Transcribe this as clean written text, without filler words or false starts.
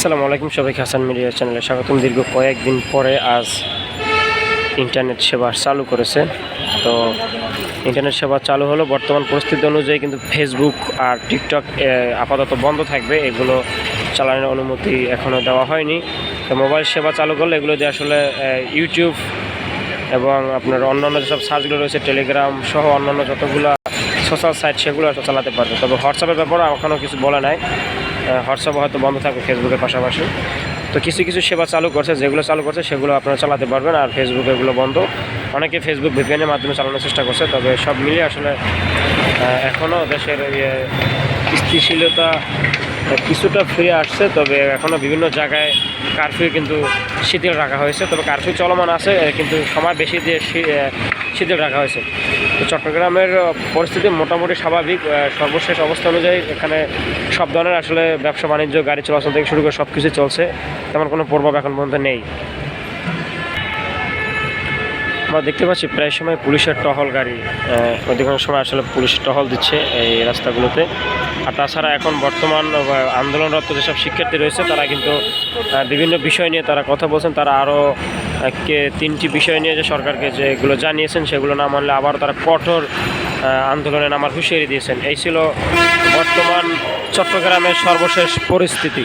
আসসালামু আলাইকুম, সবাইকে হাসান মিডিয়া চ্যানেলে স্বাগতম। দীর্ঘ কয়েকদিন পরে আজ ইন্টারনেট সেবা চালু করেছে। তো ইন্টারনেট সেবা চালু হলো বর্তমান পরিস্থিতি অনুযায়ী, কিন্তু ফেসবুক আর টিকটক আপাতত বন্ধ থাকবে। এগুলো চালানোর অনুমতি এখনও দেওয়া হয়নি। তো মোবাইল সেবা চালু করলে এগুলো দিয়ে আসলে ইউটিউব এবং আপনার অন্যান্য যেসব সার্চগুলো রয়েছে, টেলিগ্রাম সহ অন্যান্য যতগুলো সোশ্যাল সাইট সেগুলো চালাতে পারবে। তবে হোয়াটসঅ্যাপের ব্যাপারে এখনও কিছু বলে নাই। হোয়াটসঅ্যাপ হয়তো বন্ধ থাকবে ফেসবুকের পাশাপাশি। তো কিছু কিছু সেবা চালু করছে, যেগুলো চালু করছে সেগুলো আপনারা চালাতে পারবেন। আর ফেসবুক এগুলো বন্ধ। অনেকে ফেসবুক ভিপিএনের মাধ্যমে চালানোর চেষ্টা করছে। তবে সব মিলিয়ে আসলে এখনও দেশের স্থিতিশীলতা কিছুটা ফিরে আসছে। তবে এখনও বিভিন্ন জায়গায় কারফিউ কিন্তু শিথিল রাখা হয়েছে। তবে কারফিউ চলমান আছে, কিন্তু সময় বেশি দিয়ে শিথিল রাখা হয়েছে। তো চট্টগ্রামের পরিস্থিতি মোটামুটি স্বাভাবিক। সর্বশেষ অবস্থা অনুযায়ী এখানে সব ধরনের আসলে ব্যবসা বাণিজ্য, গাড়ি চলাচল থেকে শুরু করে সব কিছু চলছে। তেমন কোনো প্রভাব এখন পর্যন্ত নেই। আমরা দেখতে পাচ্ছি প্রায় সময় পুলিশের টহল গাড়ি, অধিকাংশ সময় আসলে পুলিশ টহল দিচ্ছে এই রাস্তাগুলোতে। আর তাছাড়া এখন বর্তমান আন্দোলনরত যেসব শিক্ষার্থী রয়েছে, তারা কিন্তু বিভিন্ন বিষয় নিয়ে তারা কথা বলছেন। তারা আরও তিনটি বিষয় নিয়ে যে সরকারকে যেগুলো জানিয়েছেন, সেগুলো না মানলে আবার তারা কঠোর আন্দোলনে নামার হুঁশিয়ারি দিয়েছেন। এই ছিল বর্তমান চট্টগ্রামের সর্বশেষ পরিস্থিতি।